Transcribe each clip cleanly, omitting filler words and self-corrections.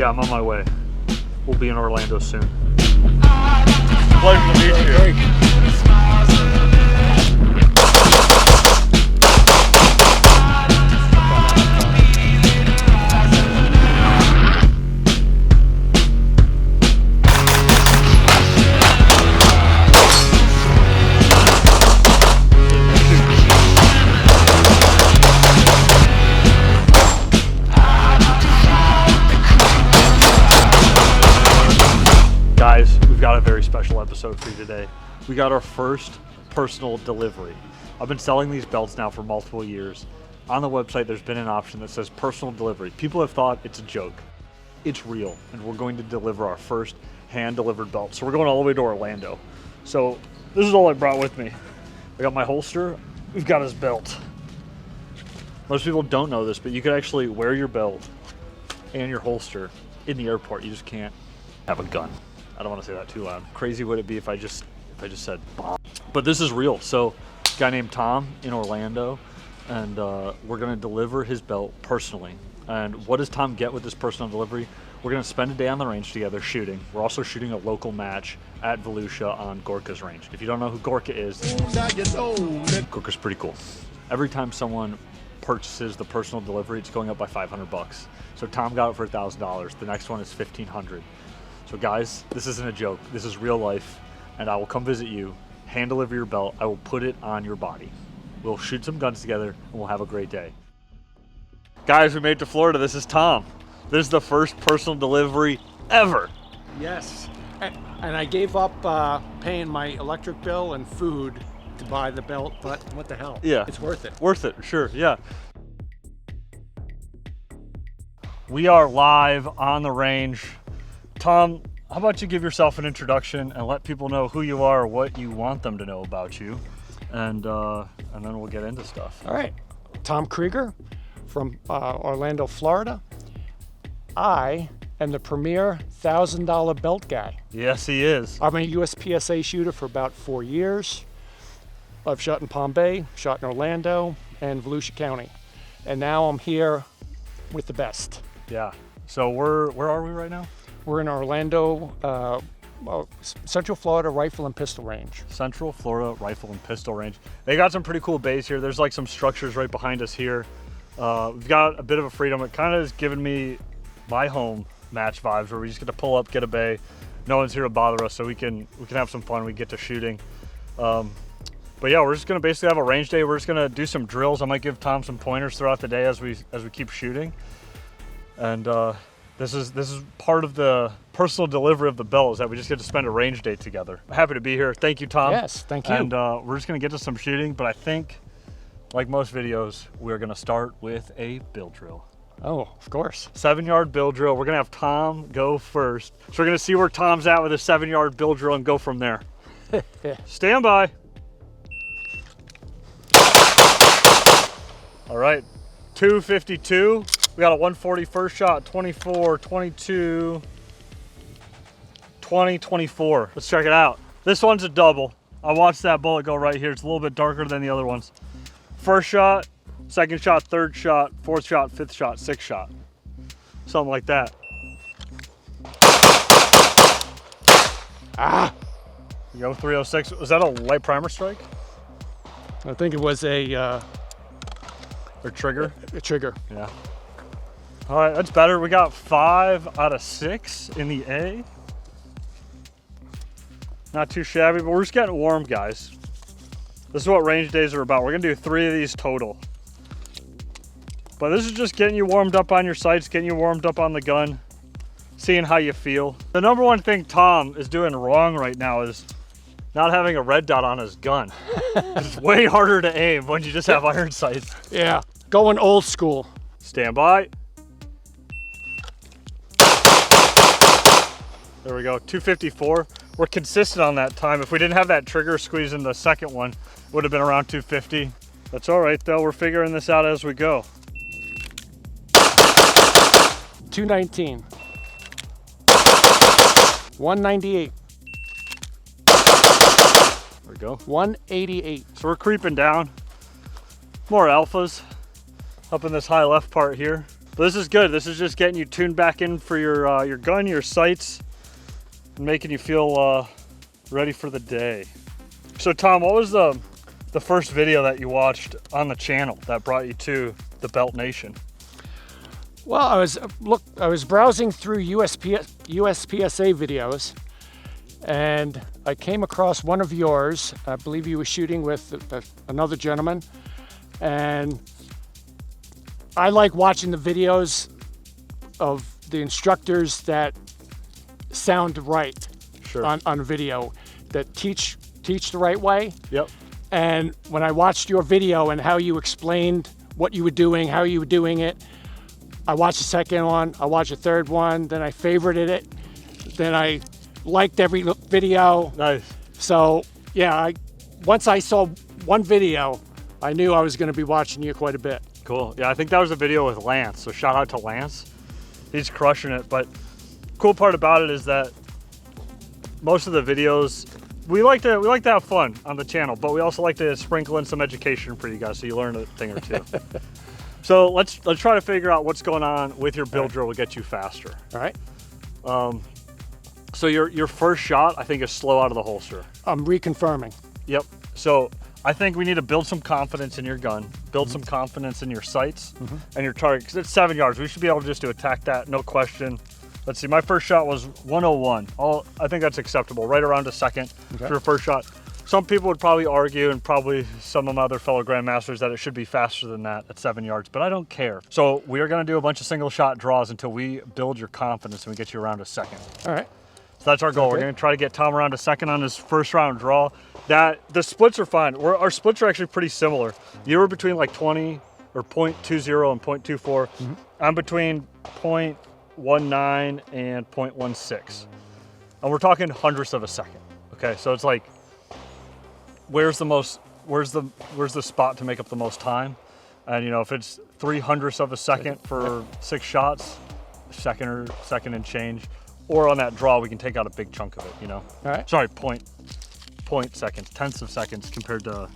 Yeah, I'm on my way. We'll be in Orlando soon. Pleasure to meet you. Guys, we've got a very special episode for you today. We got our first personal delivery. I've been selling these belts now for multiple years. On the website, there's been an option that says personal delivery. People have thought it's a joke. It's real, and we're going to deliver our first hand-delivered belt. So we're going all the way to Orlando. So this is all I brought with me. I got my holster. We've got his belt. Most people don't know this, but you could actually wear your belt and your holster in the airport. You just can't have a gun. I don't want to say that too loud. Crazy would it be if I just said bomb. But this is real. So a guy named Tom in Orlando, and we're going to deliver his belt personally. And what does Tom get with this personal delivery? We're going to spend a day on the range together shooting. We're also shooting a local match at Volusia on Gorka's range. If you don't know who Gorka is, Gorka's pretty cool. Every time someone purchases the personal delivery, it's going up by $500. So Tom got it for $1,000. The next one is $1,500. So guys, this isn't a joke. This is real life, and I will come visit you, hand deliver your belt. I will put it on your body. We'll shoot some guns together, and we'll have a great day. Guys, we made it to Florida. This is Tom. This is the first personal delivery ever. Yes, and I gave up paying my electric bill and food to buy the belt, but what the hell? Yeah. It's worth it. Worth it, sure, yeah. We are live on the range. Tom, how about you give yourself an introduction and let people know who you are, what you want them to know about you, and then we'll get into stuff. All right, Tom Krieger from Orlando, Florida. I am the premier $1,000 belt guy. Yes, he is. I'm a USPSA shooter for about 4 years. I've shot in Palm Bay, shot in Orlando, and Volusia County, and now I'm here with the best. Yeah. So where are we right now? We're in Orlando, Central Florida Rifle and Pistol Range. Central Florida Rifle and Pistol Range. They got some pretty cool bays here. There's like some structures right behind us here. We've got a bit of a freedom. It kind of has given me my home match vibes where we just get to pull up, get a bay. No one's here to bother us, so we can have some fun. We get to shooting. But yeah, we're just gonna basically have a range day. We're just gonna do some drills. I might give Tom some pointers throughout the day as we keep shooting. And this is part of the personal delivery of the belt, is that we just get to spend a range day together. I'm happy to be here. Thank you, Tom. Yes, thank you. And we're just gonna get to some shooting, but I think, like most videos, we're gonna start with a bill drill. Oh, of course. 7-yard bill drill. We're gonna have Tom go first. So we're gonna see where Tom's at with a 7-yard bill drill and go from there. Stand by. All right, 252. We got a 140 first shot, 24, 22, 20, 24. Let's check it out. This one's a double. I watched that bullet go right here. It's a little bit darker than the other ones. First shot, second shot, third shot, fourth shot, fifth shot, sixth shot. Something like that. Ah! You go 306. Was that a light primer strike? I think it was a Trigger? A trigger. Yeah. All right, that's better. We got 5 out of 6 in the A. Not too shabby, but we're just getting warm, guys. This is what range days are about. We're gonna do 3 of these total. But this is just getting you warmed up on your sights, getting you warmed up on the gun, seeing how you feel. The number one thing Tom is doing wrong right now is not having a red dot on his gun. It's way harder to aim when you just have iron sights. Yeah, going old school. Stand by. There we go, 254. We're consistent on that time. If we didn't have that trigger squeeze in the second one, it would have been around 250. That's all right though, we're figuring this out as we go. 219. 198. There we go. 188. So we're creeping down. More alphas up in this high left part here. But this is good. This is just getting you tuned back in for your gun, your sights, and making you feel ready for the day. So Tom, what was the first video that you watched on the channel that brought you to the Belt Nation? Well, I was browsing through USPSA videos, and I came across one of yours. I believe you were shooting with another gentleman, and I like watching the videos of the instructors that sound right on video, that teach the right way. Yep. And when I watched your video and how you explained what you were doing, how you were doing it, I watched the second one, I watched the third one, then I favorited it, then I liked every video. Nice. So yeah, once I saw one video, I knew I was going to be watching you quite a bit. Cool. Yeah, I think that was a video with Lance. So shout out to Lance. He's crushing it. But cool part about it is that most of the videos, we like to have fun on the channel, but we also like to sprinkle in some education for you guys so you learn a thing or two. So let's try to figure out what's going on with your build drill will get you faster. All right. So your first shot, I think, is slow out of the holster. I'm reconfirming. Yep. So I think we need to build some confidence in your gun, build some confidence in your sights and your target, because it's 7 yards. We should be able just to attack that, no question. Let's see, my first shot was 101. I think that's acceptable, right around a second for your first shot. Some people would probably argue, and probably some of my other fellow grandmasters, that it should be faster than that at 7 yards, but I don't care. So we are going to do a bunch of single shot draws until we build your confidence and we get you around a second. All right. So that's our goal. We're going to try to get Tom around a second on his first round draw. The splits are fine. Our splits are actually pretty similar. You were between like 20 or 0.20 and 0.24. I'm between 0.19 and 0.16. And we're talking hundredths of a second. Okay, so it's like, where's the spot to make up the most time? And you know, if it's 300ths of a second for 6 shots, second and change, or on that draw, we can take out a big chunk of it, you know? All right. Sorry, point seconds, tenths of seconds compared to,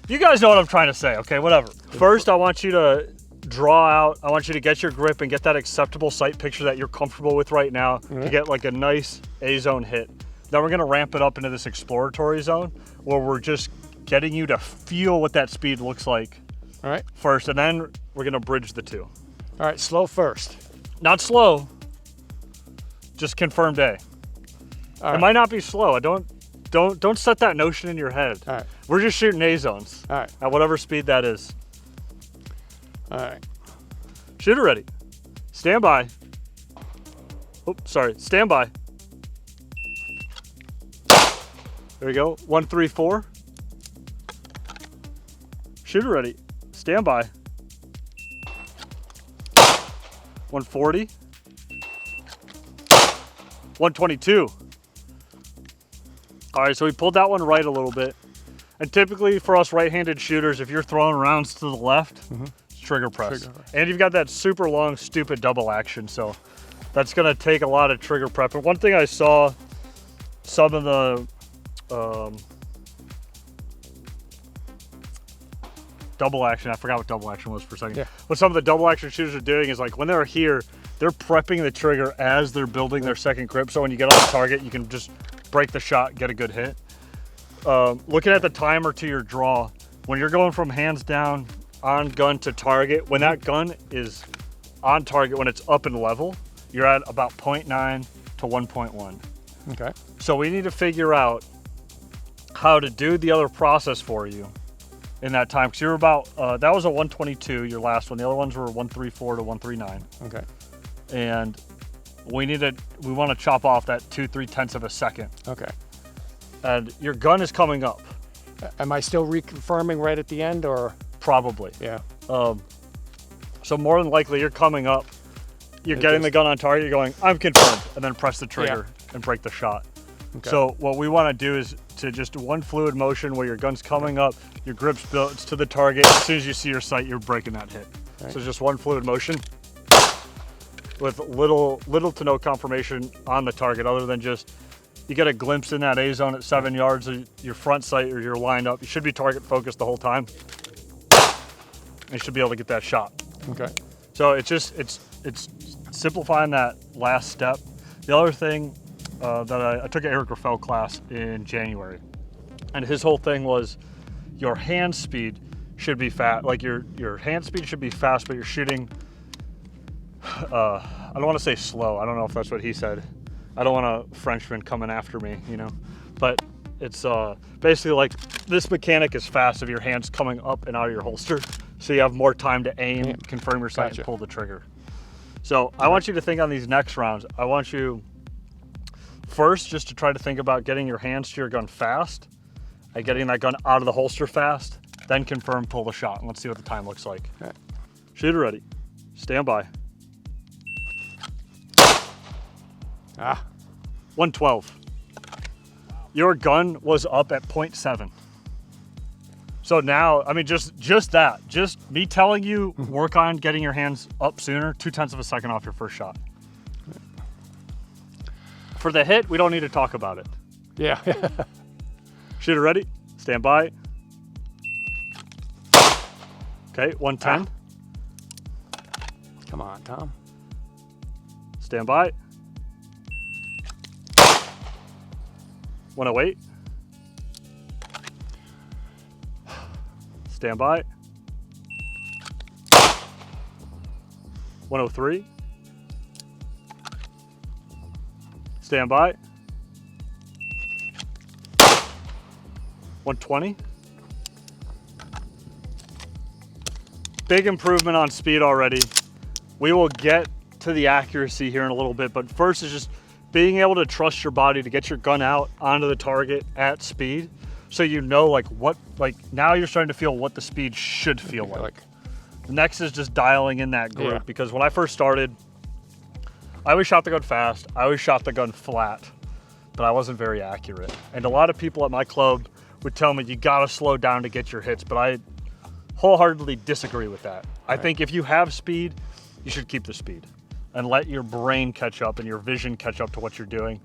you guys know what I'm trying to say, okay, whatever. First, I want you to draw out, I want you to get your grip and get that acceptable sight picture that you're comfortable with right now to get like a nice A-zone hit. Then we're gonna ramp it up into this exploratory zone where we're just getting you to feel what that speed looks like first, and then we're gonna bridge the two. All right, slow first. Not slow, just confirmed A. It might not be slow. Don't set that notion in your head. All right. We're just shooting A zones at whatever speed that is. All right. Shooter ready. Stand by. Oops, sorry. Stand by. There we go. 1, 3, 4. Shooter ready. Stand by. 140. 122. All right, so we pulled that one right a little bit. And typically for us right-handed shooters, if you're throwing rounds to the left, it's trigger press. And you've got that super long, stupid double action, so that's gonna take a lot of trigger prep. And one thing I saw some of the double action, I forgot what double action was for a second. What some of the double action shooters are doing is like when they're here, they're prepping the trigger as they're building their second grip. So when you get on the target, you can just break the shot, get a good hit. Looking at the timer to your draw, when you're going from hands down on gun to target, when that gun is on target, when it's up in level, you're at about 0.9 to 1.1. Okay. So we need to figure out how to do the other process for you in that time. Because you're about, that was a 122, your last one. The other ones were 134 to 139. Okay. And we want to chop off that 2-3 tenths of a second. Okay. And your gun is coming up. Am I still reconfirming right at the end, or? Probably. Yeah. So more than likely you're coming up, you're getting the gun on target, you're going, I'm confirmed, and then press the trigger and break the shot. Okay. So what we want to do is to just one fluid motion where your gun's coming up, your grip's built to the target. As soon as you see your sight, you're breaking that hit. So just one fluid motion with little to no confirmation on the target, other than just you get a glimpse in that A zone at 7 yards of your front sight, or you're lined up. You should be target focused the whole time. You should be able to get that shot. Okay. So it's simplifying that last step. The other thing that I took an Eric Raffel class in January, and his whole thing was your hand speed should be fast. Like your hand speed should be fast, but you're shooting. I don't want to say slow. I don't know if that's what he said. I don't want a Frenchman coming after me, you know. But it's basically like this mechanic is fast if your hand's coming up and out of your holster, so you have more time to aim, confirm your sight, and pull the trigger. So I want you to think on these next rounds. I want you first just to try to think about getting your hands to your gun fast and getting that gun out of the holster fast, then confirm, pull the shot, and let's see what the time looks like. Okay. Shooter ready. Stand by. 112. Your gun was up at 0.7. So now, I mean, just that, just me telling you, work on getting your hands up sooner, 0.2 of a second off your first shot. For the hit, we don't need to talk about it. Yeah. Shooter ready, stand by. Okay, 110. Come on, Tom. Stand by. 108. Stand by. 103. Stand by. 120. Big improvement on speed already. We will get to the accuracy here in a little bit, but first is just being able to trust your body to get your gun out onto the target at speed, so you know like now you're starting to feel what the speed should feel like. The next is just dialing in that group, because when I first started, I always shot the gun fast, I always shot the gun flat, but I wasn't very accurate. And a lot of people at my club would tell me you gotta slow down to get your hits, but I wholeheartedly disagree with that. I think if you have speed, you should keep the speed and let your brain catch up and your vision catch up to what you're doing.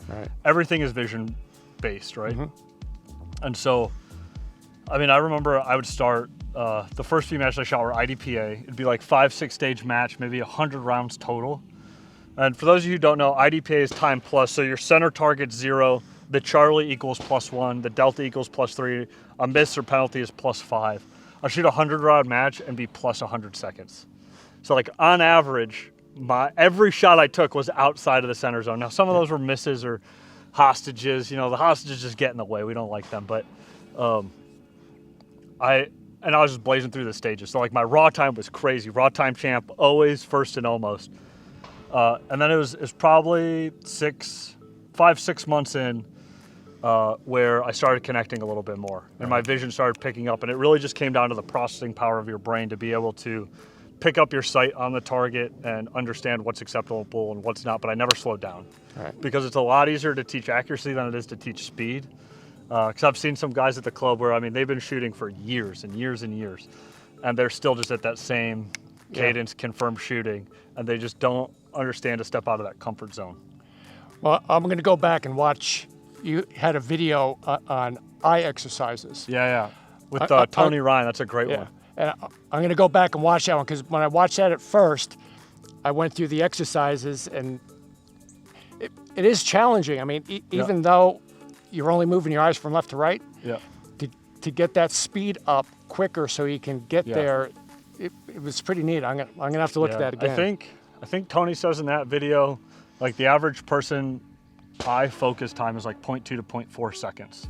Everything is vision based, right? And so, I mean, I remember I would start, the first few matches I shot were IDPA. It'd be like 5-6 stage match, maybe 100 rounds total. And for those of you who don't know, IDPA is time plus. So your center target's 0, the Charlie equals +1, the Delta equals +3, a miss or penalty is +5. I'll shoot a 100 round match and be plus 100 seconds. So like on average, every shot I took was outside of the center zone. Now some of those were misses or hostages. You know, the hostages just get in the way. We don't like them. But I was just blazing through the stages. So like my raw time was crazy. Raw time champ, always first and almost. And then it was probably 5-6 months in where I started connecting a little bit more, and my vision started picking up. And it really just came down to the processing power of your brain to be able to pick up your sight on the target and understand what's acceptable and what's not. But I never slowed down, because it's a lot easier to teach accuracy than it is to teach speed. Because I've seen some guys at the club where, I mean, they've been shooting for years and years and years, and they're still just at that same cadence, confirmed shooting, and they just don't understand to step out of that comfort zone. Well, I'm going to go back and watch. You had a video on eye exercises. Yeah. With Tony Ryan, that's a great one. And I'm going to go back and watch that one, because when I watched that at first, I went through the exercises, and it is challenging. I mean, even though you're only moving your eyes from left to right, to get that speed up quicker so you can get there, it was pretty neat. I'm gonna have to look at that again. I think Tony says in that video, like the average person eye focus time is like 0.2 to 0.4 seconds.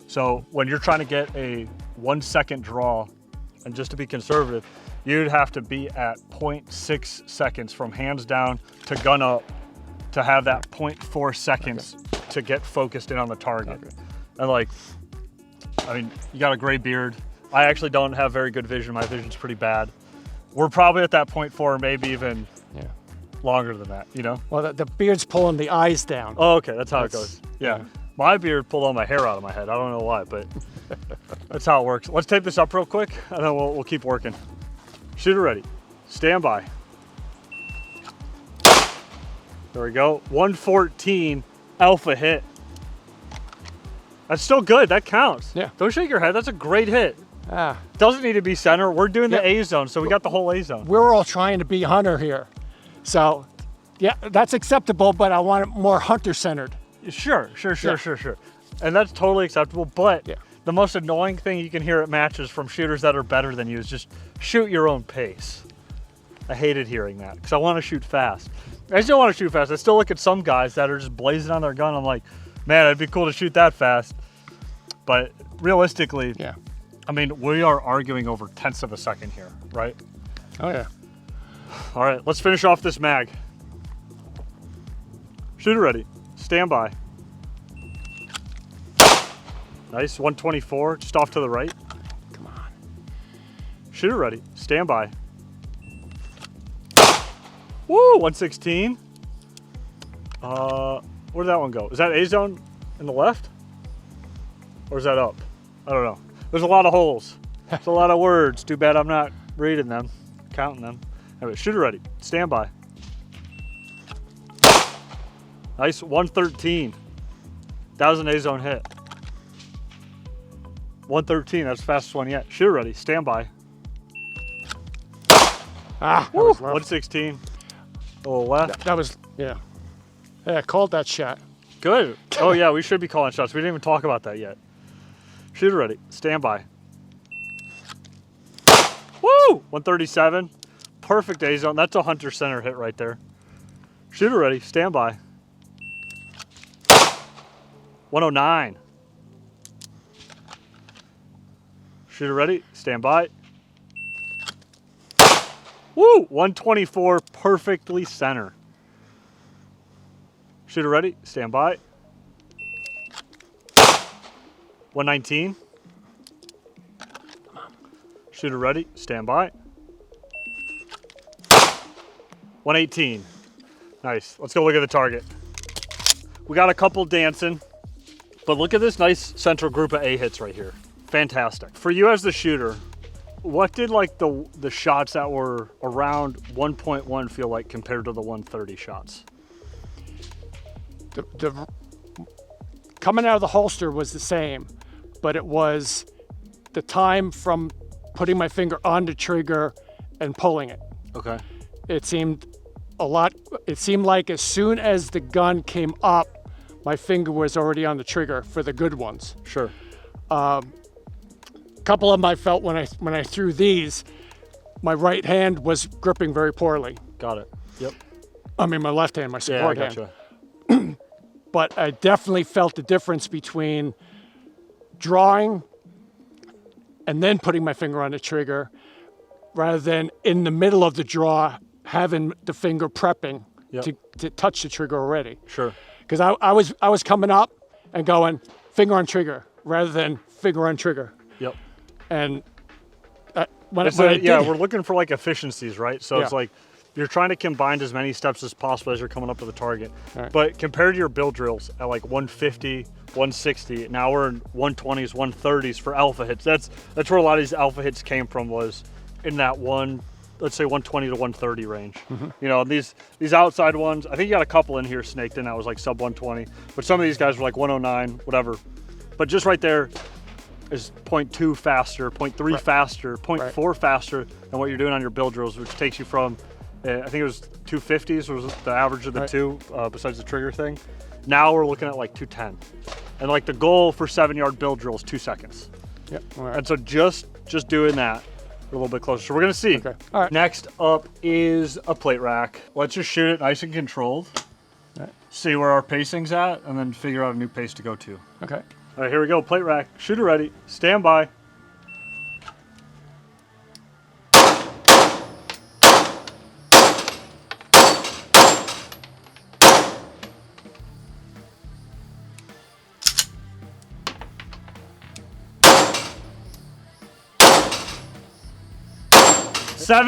So when you're trying to get a 1 second draw, and just to be conservative, you'd have to be at 0.6 seconds from hands down to gun up to have that 0.4 seconds to get focused in on the target. And like, I mean, you got a gray beard. I actually don't have very good vision. My vision's pretty bad. We're probably at that 0.4, maybe even longer than that, you know? Well, the beard's pulling the eyes down. Oh, okay, that's how it goes. Yeah. My beard pulled all my hair out of my head. I don't know why, but that's how it works. Let's tape this up real quick, and then we'll keep working. Shooter ready. Stand by. There we go. 114 alpha hit. That's still good. That counts. Yeah. Don't shake your head. That's a great hit. Doesn't need to be center. We're doing the Yep. A zone, so we got the whole A zone. We're all trying to be hunter here. So, yeah, that's acceptable, but I want it more hunter-centered. Sure. And that's totally acceptable, but Yeah. the most annoying thing you can hear at matches from shooters that are better than you is just shoot your own pace. I hated hearing that because I want to shoot fast. I still want to shoot fast. I still look at some guys that are just blazing on their gun. I'm like, man, it'd be cool to shoot that fast. But realistically, Yeah. I mean, we are arguing over tenths of a second here, right? Oh, yeah. All right, let's finish off this mag. Shooter ready. Stand by. Nice, 124, just off to the right. Come on. Shooter ready. Stand by. Woo, 116. Where did that one go? Is that A zone in the left? Or is that up? I don't know. There's a lot of holes. There's a lot of words. Too bad I'm not reading them, counting them. Anyway, shooter ready. Stand by. Nice, 113. That was an A zone hit. 113, that's the fastest one yet. Shooter ready. Stand by. That Woo, was left. 116. A little left. That was, yeah. Yeah, I called that shot. Good. Oh yeah, we should be calling shots. We didn't even talk about that yet. Shooter ready. Stand by. Woo! 137. Perfect A zone. That's a hunter center hit right there. Shooter ready. Stand by. 109. Shooter ready. Stand by. Woo! 124. Perfectly center. Shooter ready. Stand by. 119. Shooter ready. Stand by. 118. Nice. Let's go look at the target. We got a couple dancing, but look at this nice central group of A hits right here. Fantastic. For you as the shooter, what did like the shots that were around 1.1 feel like compared to the 130 shots? The coming out of the holster was the same, but it was the time from putting my finger on the trigger and pulling it. Okay. It seemed like as soon as the gun came up, my finger was already on the trigger for the good ones. Sure. A couple of them I felt when I threw these, my right hand was gripping very poorly. Got it. Yep. I mean, my left hand, my Yeah, I support hand. gotcha. But I definitely felt the difference between drawing and then putting my finger on the trigger rather than in the middle of the draw having the finger prepping Yep. to touch the trigger already. Sure. Because I was coming up and going finger on trigger rather than finger on trigger. Yep. And when So, I yeah, did, we're looking for like efficiencies, right? So it's Yeah. like you're trying to combine as many steps as possible as you're coming up to the target. Right. But compared to your build drills at like 150, 160, now we're in 120s, 130s for alpha hits. That's where a lot of these alpha hits came from, was in that let's say 120 to 130 range. Mm-hmm. You know, these outside ones, I think you got a couple in here snaked in that was like sub 120, but some of these guys were like 109, whatever. But just right there is 0.2 faster, 0.3 Right. faster, 0.4 Right. faster than what you're doing on your build drills, which takes you from, I think it was 250s was the average of the Right. two, besides the trigger thing. Now we're looking at like 210. And like the goal for 7-yard build drill is 2 seconds. yeah, all right. And so just doing that, we're a little bit closer. So we're gonna see. Okay. All right. Next up is a plate rack. Let's just shoot it nice and controlled. All right. See where our pacing's at, and then figure out a new pace to go to. Okay. All right, here we go. Plate rack. Shooter ready. Stand by.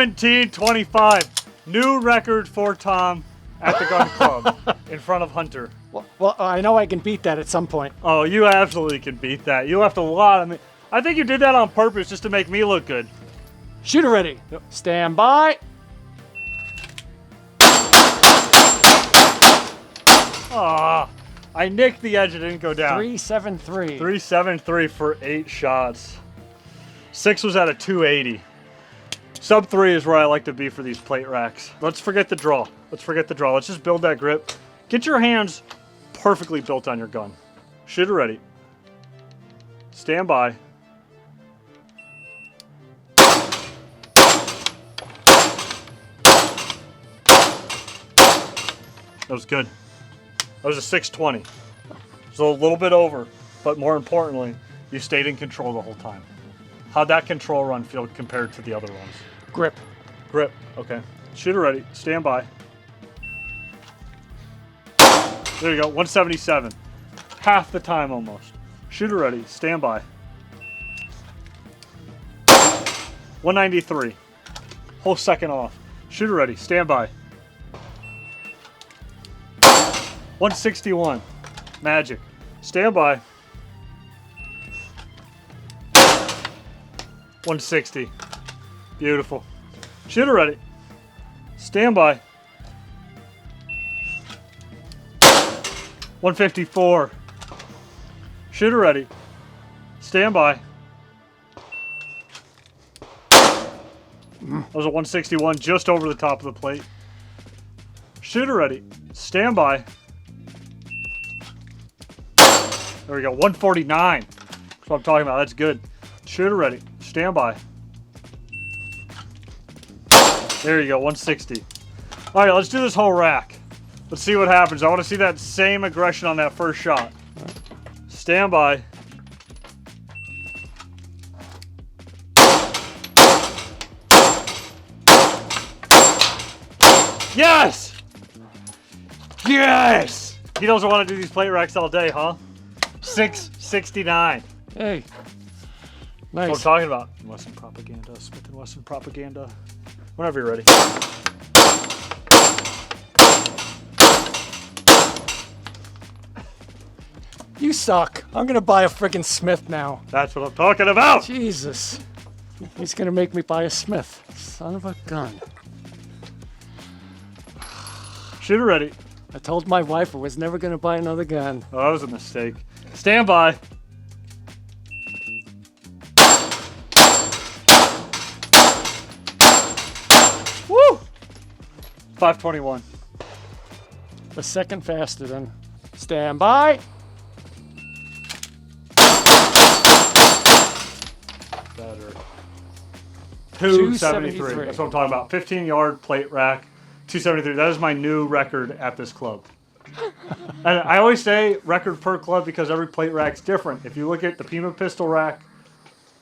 $17.25. New record for Tom at the gun club in front of Hunter. Well, I know I can beat that at some point. Oh, you absolutely can beat that. You left a lot of me. I think you did that on purpose just to make me look good. Shooter ready. Yep. Stand by. Ah, I nicked the edge. It didn't go down. 373. 373 for 8 shots. 6 was at a 280. Sub 3 is where I like to be for these plate racks. Let's forget the draw. Let's just build that grip. Get your hands perfectly built on your gun. Shooter ready. Stand by. That was good. That was a 620. So a little bit over, but more importantly, you stayed in control the whole time. How'd that control run feel compared to the other ones? Grip. Grip, okay. Shooter ready, stand by. There you go, 177. Half the time almost. Shooter ready, stand by. 193. Whole second off. Shooter ready, stand by. 161. Magic. Stand by. 160. Beautiful. Shooter ready. Stand by. 154. Shooter ready. Stand by. That was a 161 just over the top of the plate. Shooter ready. Stand by. There we go. 149. That's what I'm talking about. That's good. Shooter ready. Stand by. There you go. 160. All right, let's do this whole rack. Let's see what happens. I want to see that same aggression on that first shot. Stand by. Yes! Yes! He doesn't want to do these plate racks all day, huh? 669. Hey. That's Nice. what I'm talking about. Wesson propaganda, Smith & Wesson propaganda. Whenever you're ready. You suck. I'm gonna buy a friggin' Smith now. That's what I'm talking about. Jesus. He's gonna make me buy a Smith. Son of a gun. Shooter ready. I told my wife I was never gonna buy another gun. Oh, that was a mistake. Stand by. Woo! 521. A second faster than. Stand by. Better. 273. That's what I'm talking about. 15-yard plate rack. 273. That is my new record at this club. And I always say record per club because every plate rack's different. If you look at the Pima Pistol Rack,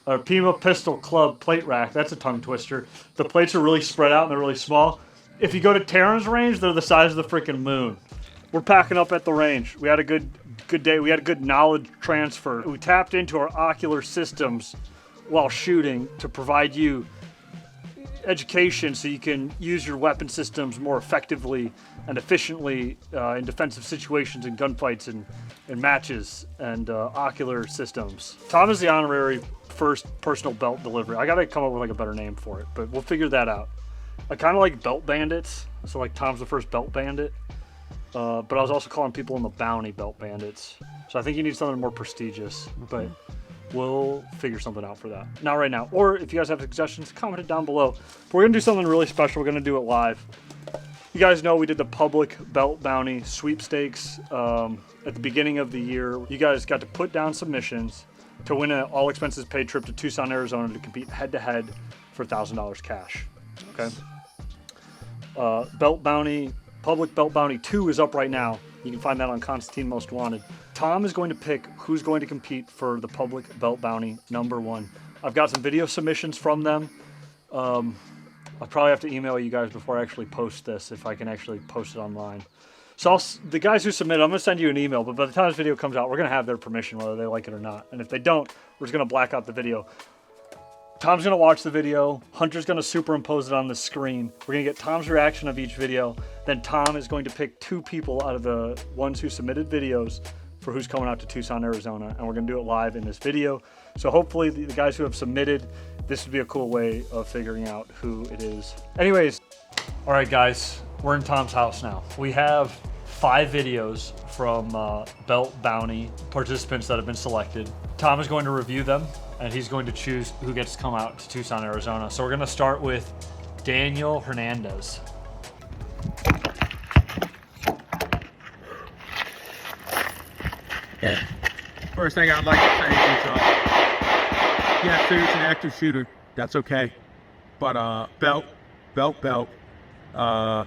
or Pima Pistol Club plate rack, that's a tongue twister. The plates are really spread out and they're really small. If you go to Terran's range, they're the size of the freaking moon. We're packing up at the range. We had a good day. We had a good knowledge transfer. We tapped into our ocular systems while shooting to provide you education so you can use your weapon systems more effectively and efficiently in defensive situations and gunfights and matches and ocular systems. Tom is the honorary first personal belt delivery. I gotta come up with like a better name for it, but we'll figure that out. I kind of like belt bandits, so like Tom's the first belt bandit, but I was also calling people in the bounty belt bandits. So I think you need something more prestigious, but we'll figure something out for that. Not right now. Or if you guys have suggestions, comment it down below. But we're gonna do something really special. We're gonna do it live. You guys know we did the public belt bounty sweepstakes at the beginning of the year. You guys got to put down submissions to win an all expenses paid trip to Tucson, Arizona to compete head to head for $1,000 cash. Okay. Belt bounty, public belt bounty 2 is up right now. You can find that on Constantine Most Wanted. Tom is going to pick who's going to compete for the public belt bounty #1. I've got some video submissions from them. I'll probably have to email you guys before I actually post this, if I can actually post it online. So the guys who submit, I'm going to send you an email, but by the time this video comes out, we're going to have their permission, whether they like it or not. And if they don't, we're just going to black out the video. Tom's going to watch the video. Hunter's going to superimpose it on the screen. We're going to get Tom's reaction of each video. Then Tom is going to pick 2 people out of the ones who submitted videos for who's coming out to Tucson, Arizona. And we're going to do it live in this video. So hopefully the guys who have submitted, this would be a cool way of figuring out who it is. Anyways, all right, guys, we're in Tom's house now. We have 5 videos from belt bounty participants that have been selected. Tom is going to review them and he's going to choose who gets to come out to Tucson, Arizona. So we're going to start with Daniel Hernandez. Yeah. First thing I'd like to say is, yeah, Sue's an active shooter. That's okay. But belt. I'd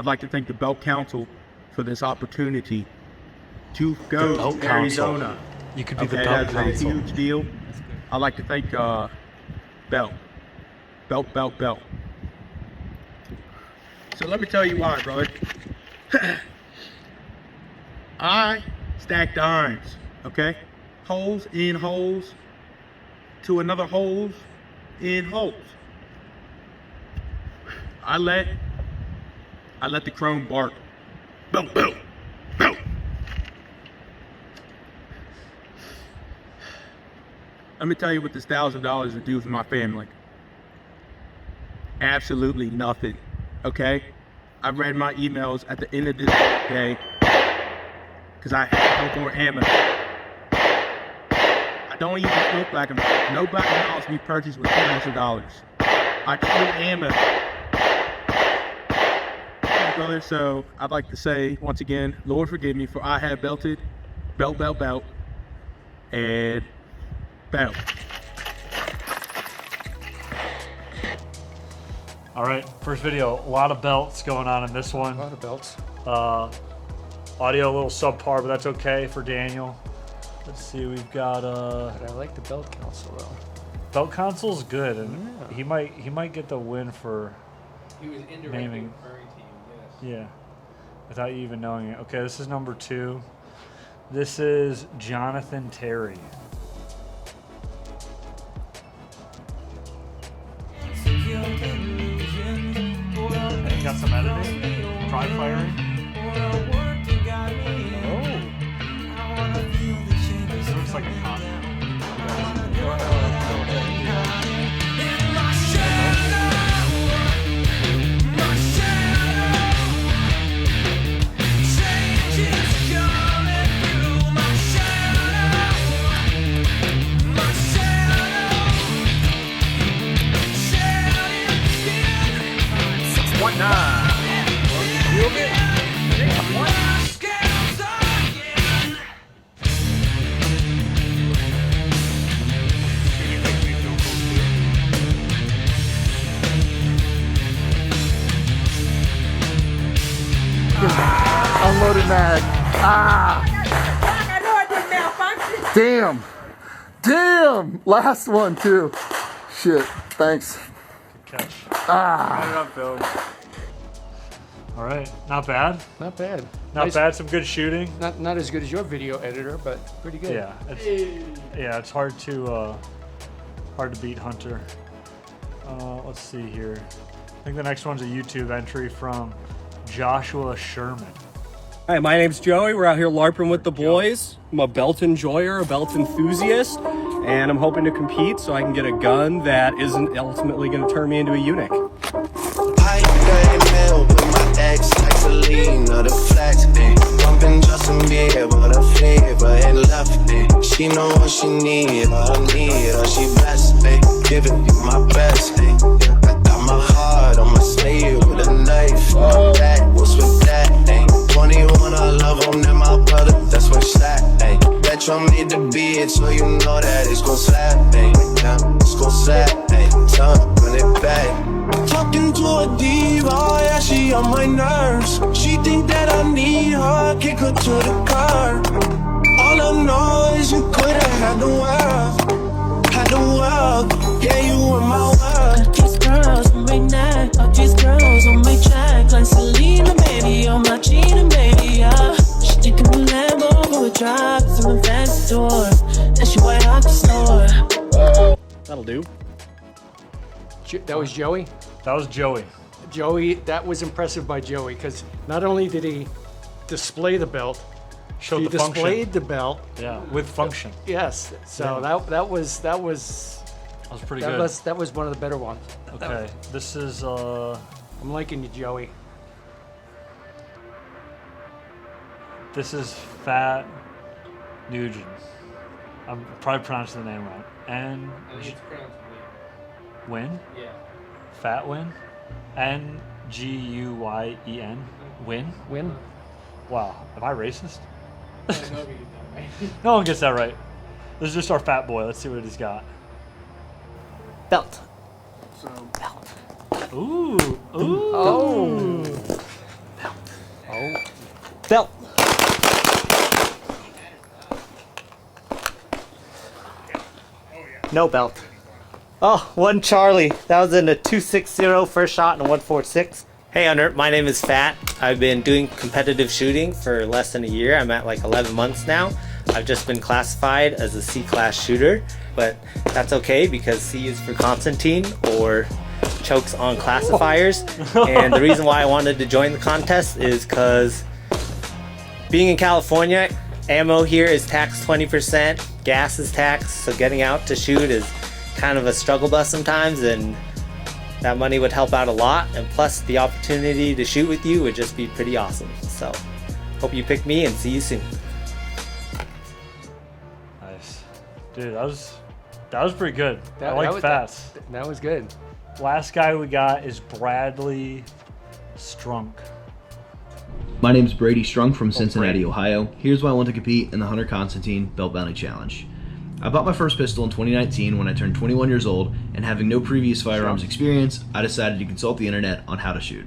like to thank the Belt Council for this opportunity to go to Arizona. You could be the Okay, Belt that's Council. a huge deal. I'd like to thank Belt. So let me tell you why, brother. I stacked irons, okay? Holes in holes to another holes in holes. I let the chrome bark. Boom. Let me tell you what this $1,000 would do for my family. Absolutely nothing, okay? I read my emails at the end of this day because I have no more ammo. I don't even look like nobody else we purchased with $200. I need ammo. Brother, so I'd like to say once again, Lord forgive me for I have belted, belt, and belt. All right, first video. A lot of belts going on in this one. A lot of belts. Audio a little subpar, but that's okay for Daniel. Let's see, we've got But I like the belt council though. Belt Council's good, and he might get the win for He was indirectly naming. referring to you, yes. Yeah, without you even knowing it. Okay, this is number 2. This is Jonathan Terry. And got some editing, dry firing. Oh, this looks like a cop. Unloaded mag. Ah! I know it didn't malfunction. Damn! Last one too. Shit. Thanks. Catch. Ah! All right, not bad. Not bad. Not Nice- bad. Some good shooting. Not as good as your video editor, but pretty good. Yeah, it's hard to beat Hunter. Let's see here. I think the next one's a YouTube entry from Joshua Sherman. Hi, my name's Joey. We're out here LARPing with the boys. I'm a belt enjoyer, a belt enthusiast, and I'm hoping to compete so I can get a gun that isn't ultimately going to turn me into a eunuch. I got mail with my ex, Celine, or the flex, bumping Justin Bieber, the flavor and left it. She know what she need, what I need, or she blessed, giving you my best, I got my heart on my sleeve with a knife, that was with that, 21, I love him, then my brother, that's when slap, bet you made the beat, so you know that it's gon' slap, it's gon' slap, run it back. Talking to a diva, yeah, she on my nerves. She think that I need her, kick her to the curb. All I know is you could've had the world, yeah, you were my world. These girls on my neck, all these girls on my track, like Selena, baby, on my cheating, baby, yeah. She taking a Lambo for a drive to my fancy door, and she white out the store. That'll do. That was Joey. That was Joey. Joey, that was impressive by Joey because not only did he display the belt, Showed he the function. displayed the belt. Yeah, with function. Yes. So Yeah. that was That was pretty good. that was one of the better ones. Okay, this is I'm liking you, Joey. Fat Nugent. I'm probably pronouncing the name right. And I think it's pronounced Win? yeah. Fat Win? Nguyen? Win? Win. Wow. Am I racist? I don't know if you get that right. No one gets that right. This is just our fat boy. Let's see what he's got. Belt. Ooh. Ooh. Oh. Belt. No belt. Oh, one Charlie. That was in a 260 first shot and a 146. Hey Hunter, my name is Fat. I've been doing competitive shooting for less than a year. I'm at like 11 months now. I've just been classified as a C-class shooter, but that's okay because C is for Constantine or chokes on classifiers. And the reason why I wanted to join the contest is because being in California, ammo here is taxed 20%, gas is taxed, so getting out to shoot is kind of a struggle bus sometimes, and that money would help out a lot, and plus the opportunity to shoot with you would just be pretty awesome. So hope you pick me and see you soon. Nice. Dude, that was pretty good. I That like was- fast. That was good. Last guy we got is Bradley Strunk. My name is Brady Strunk from Cincinnati, Brady. Ohio. Here's why I want to compete in the Hunter Constantine Belt Bounty Challenge. I bought my first pistol in 2019 when I turned 21 years old, and having no previous firearms experience, I decided to consult the internet on how to shoot.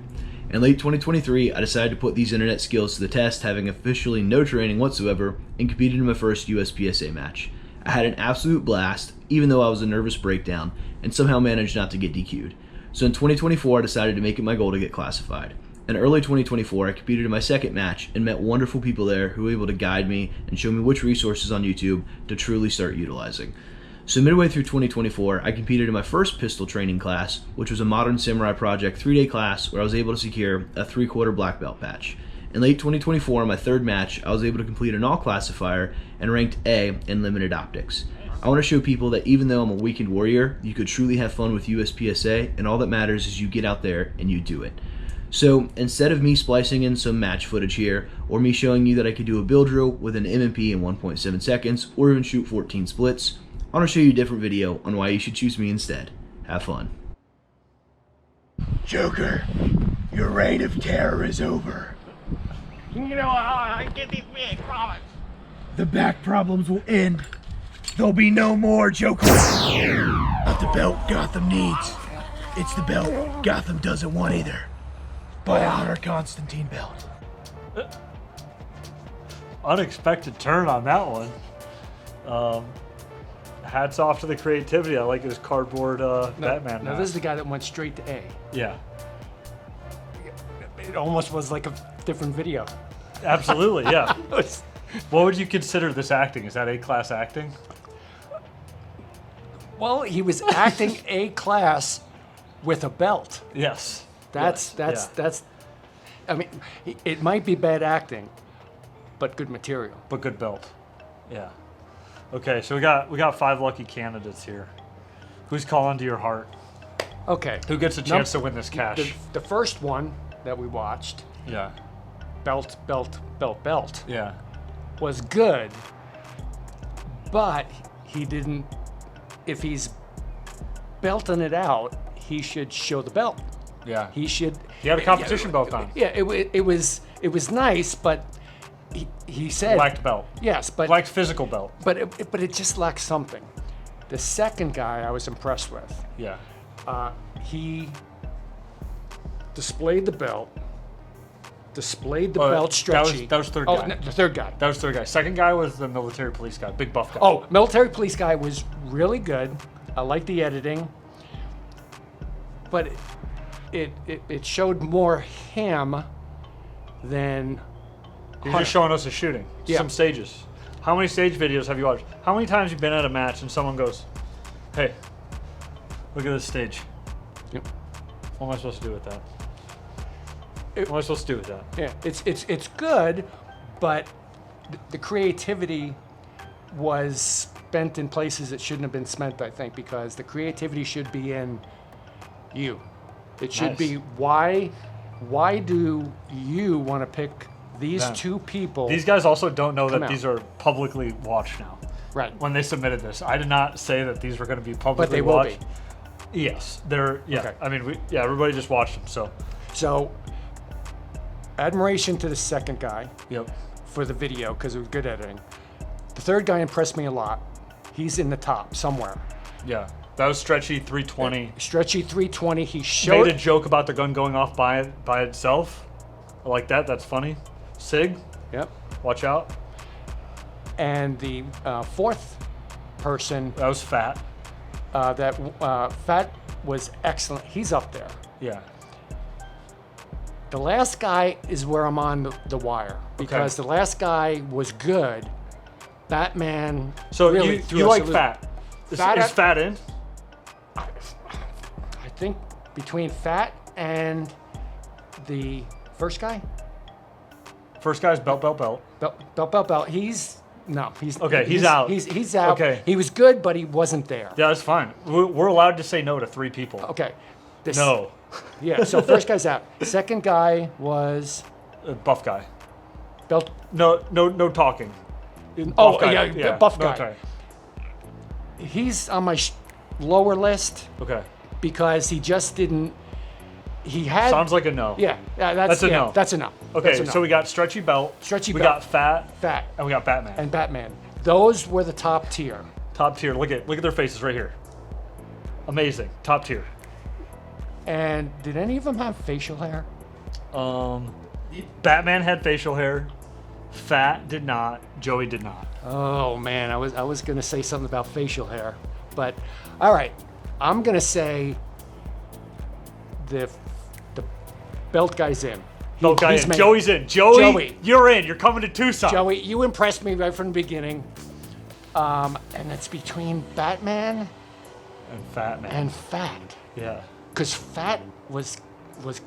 In late 2023, I decided to put these internet skills to the test, having officially no training whatsoever, and competed in my first USPSA match. I had an absolute blast, even though I was a nervous breakdown, and somehow managed not to get DQ'd. So in 2024, I decided to make it my goal to get classified. In early 2024, I competed in my second match and met wonderful people there who were able to guide me and show me which resources on YouTube to truly start utilizing. So midway through 2024, I competed in my first pistol training class, which was a Modern Samurai Project 3-day class where I was able to secure a 3/4 black belt patch. In late 2024, in my third match, I was able to complete an all classifier and ranked A in limited optics. I want to show people that even though I'm a weekend warrior, you could truly have fun with USPSA, and all that matters is you get out there and you do it. So instead of me splicing in some match footage here, or me showing you that I could do a build drill with an MMP in 1.7 seconds, or even shoot 14 splits, I want to show you a different video on why you should choose me instead. Have fun. Joker, your reign of terror is over. You know how I get these big problems. The back problems will end. There'll be no more Joker. Not the belt Gotham needs. It's the belt Gotham doesn't want either. Buy a Hunter Constantine belt. Unexpected turn on that one. Hats off to the creativity. I like his cardboard Batman. Now hat. this is the guy that went straight to A. Yeah, It almost was like a different video. absolutely. Yeah. What would you consider this acting? Is that A-class acting? Well, he was acting A class with a belt. Yes. That's Yes, yeah. I mean, it might be bad acting, but good material. But good belt. Yeah. Okay, so we got 5 lucky candidates here. Who's calling to your heart? Okay. Who gets a chance to win this cash? The first one that we watched, Yeah. belt, Yeah. was good, but he didn't. If he's belting it out, he should show the belt. Yeah. He should. He had a competition belt on. Yeah, it was nice, but he said Blacked belt. yes, but Blacked physical belt. but it just lacked something. The second guy I was impressed with. Yeah. He displayed the belt, displayed the Oh, belt stretchy. that was third oh, guy. no, the third guy. That was third guy. Second guy was the military police guy, big buff guy. Oh, military police guy was really good. I like the editing, but it showed more him than He's just showing us his shooting. Yeah. Some stages. How many stage videos have you watched? How many times have you been at a match and someone goes, "Hey, look at this stage. Yep. What am I supposed to do with that? What am I supposed to do with that?" Yeah, it's good, but the creativity was spent in places it shouldn't have been spent, I think, because the creativity should be in you. It should Nice. be why do you want to pick these Yeah. two people? These guys also don't know Come that out. these are publicly watched now. Right. when they submitted this. I did not say that these were going to be publicly But they will watched. be. Yes, they're. Yeah, Okay. I mean, everybody just watched them. So. So, admiration to the second guy Yep. for the video because it was good editing. The third guy impressed me a lot. He's in the top somewhere. Yeah, that was Stretchy 320. Stretchy 320. He showed. Made a joke about the gun going off by itself. I like that. That's funny. Sig, Yep. watch out. And the fourth person, That was Fat. Fat was excellent. He's up there. Yeah. The last guy is where I'm on the wire because the last guy was good. Batman. So really you like Fat? Is Fat in? I think between Fat and the first guy, First guy's belt. Belt. He's Okay, he's out. He's out. Okay. He was good, but he wasn't there. Yeah, that's fine. We're allowed to say no to 3 people. Okay. No. Yeah. So first guy's out. Second guy was Buff guy. Belt. No talking. Oh Buff guy. yeah, buff guy. Okay. He's on my lower list Okay. because he just didn't. He had. Sounds like a no. Yeah, that's a no. That's a no. Okay, That's a no. so we got Stretchy Belt. Stretchy we Belt. got Fat. Fat And we got Batman. and Batman. Those were the top tier. Top tier. Look at their faces right here. Amazing. Top tier. And did any of them have facial hair? Batman had facial hair. Fat did not. Joey did not. Oh man, I was gonna say something about facial hair, but all right, I'm gonna say the belt guy's in. Belt guy He's in. made- Joey's in. Joey, you're in. You're coming to Tucson. Joey, you impressed me right from the beginning. And it's between Batman And Fat Man. and Fat, Yeah. because Fat was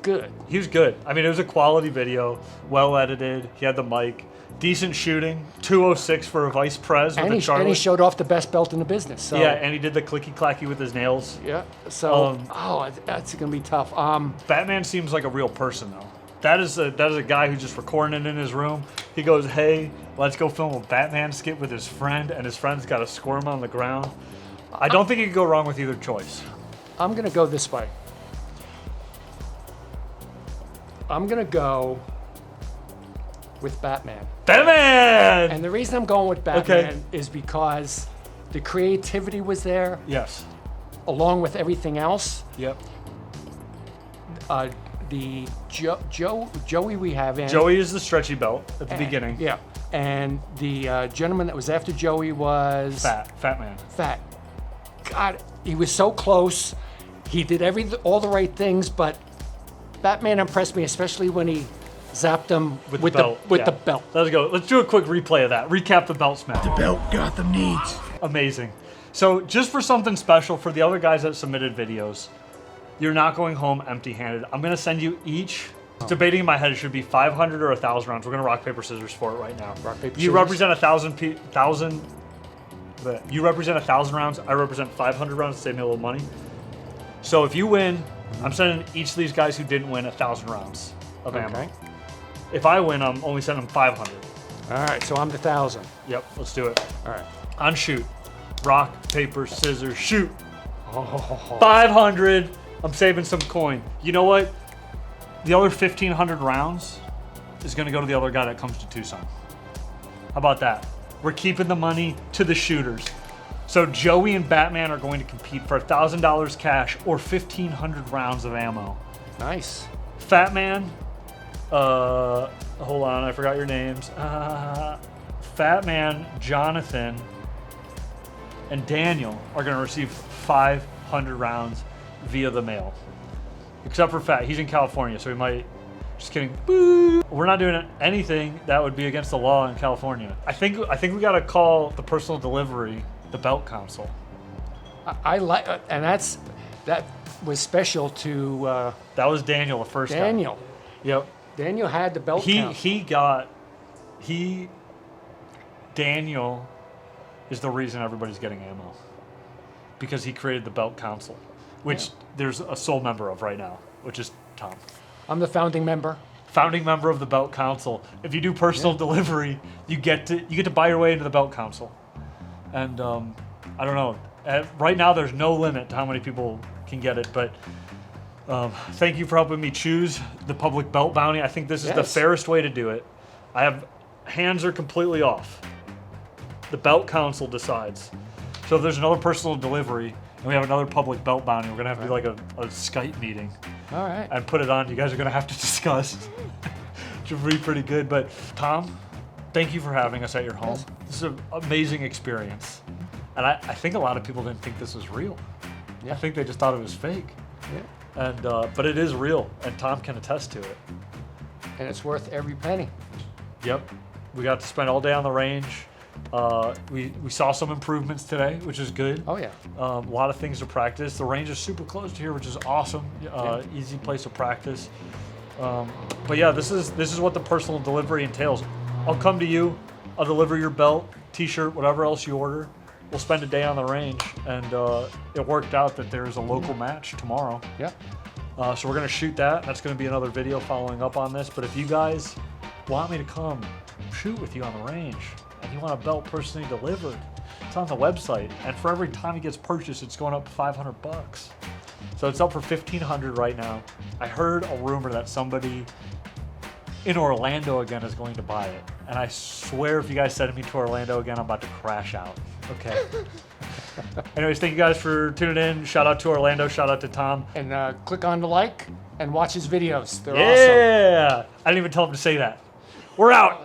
good. He was good. I mean, it was a quality video, well edited. He had the mic, decent shooting. 206 for a vice prez with And a he Charlie. showed off the best belt in the business. So, Yeah, and he did the clicky clacky with his nails. yeah. So Um, that's gonna be tough. Batman seems like a real person though. That is a guy who's just recording it in his room. He goes, "Hey, let's go film a Batman skit with his friend," and his friend's got a squirm on the ground. I don't think you could go wrong with either choice. I'm gonna go this way. I'm gonna go with Batman. Batman. And the reason I'm going with Batman is because the creativity was there, Yes. along with everything else. Yep. The Joey we have in. Joey is the stretchy belt at the beginning. Yeah. And the gentleman that was after Joey was Fat Man. Fat. God, he was so close. He did all the right things, but Batman impressed me, especially when he zapped him with the belt. Yeah. The belt. Let's go. Let's do a quick replay of that. Recap the belt smash. The belt Gotham needs. Amazing. So just for something special for the other guys that submitted videos, you're not going home empty-handed. I'm gonna send you each. Debating in my head, it should be 500 or 1,000 rounds. We're gonna rock paper scissors for it right now. Rock, paper, You scissors. represent 1,000. You represent 1,000 rounds. I represent 500 rounds to save me a little money. So if you win, I'm sending each of these guys who didn't win 1,000 rounds of ammo. Okay. If I win, I'm only sending 500. All right, so I'm the 1,000. Yep, let's do it. All right. On shoot. Rock, paper, scissors, shoot. Oh. 500. I'm saving some coin. You know what? The other 1,500 rounds is going to go to the other guy that comes to Tucson. How about that? We're keeping the money to the shooters. So Joey and Batman are going to compete for $1,000 cash or 1,500 rounds of ammo. Nice. Fat Man, hold on, I forgot your names. Fat Man, Jonathan, and Daniel are going to receive 500 rounds via the mail. Except for Fat, he's in California, so he might. Just kidding. Boo. We're not doing anything that would be against the law in California. I think we got to call the personal delivery the belt council. I like, and that was special to That was Daniel, the first Daniel. guy. Yep. Daniel had the belt count. Daniel is the reason everybody's getting ammo. Because he created the belt council, which there's a sole member of right now, which is Tom. I'm the founding member. Founding member of the belt council. If you do personal delivery, you get to buy your way into the belt council. And I don't know. Right now, there's no limit to how many people can get it, but thank you for helping me choose the public belt bounty. I think this is the fairest way to do it. Hands are completely off. The belt council decides. So if there's another personal delivery and we have another public belt bounty, we're gonna have to do like a Skype meeting. All right. And put it on. You guys are gonna have to discuss. Which would be pretty good. But Tom, thank you for having us at your home. Yes. This is an amazing experience. And I think a lot of people didn't think this was real. Yeah. I think they just thought it was fake. Yeah. And but it is real, and Tom can attest to it. And it's worth every penny. Yep. We got to spend all day on the range. We saw some improvements today, which is good. Oh yeah. A lot of things to practice. The range is super close to here, which is awesome. Easy place to practice. But yeah, this is what the personal delivery entails. I'll come to you. I'll deliver your belt, t-shirt, whatever else you order. We'll spend a day on the range, and it worked out that there's a local match tomorrow. Yeah. So we're gonna shoot that. That's gonna be another video following up on this. But if you guys want me to come shoot with you on the range, and you want a belt personally delivered, it's on the website. And for every time it gets purchased, it's going up $500. So it's up for $1,500 right now. I heard a rumor that somebody in Orlando again is going to buy it. And I swear if you guys send me to Orlando again, I'm about to crash out. Okay. Anyways, thank you guys for tuning in. Shout out to Orlando. Shout out to Tom. And click on the like and watch his videos. They're awesome. Yeah. I didn't even tell him to say that. We're out.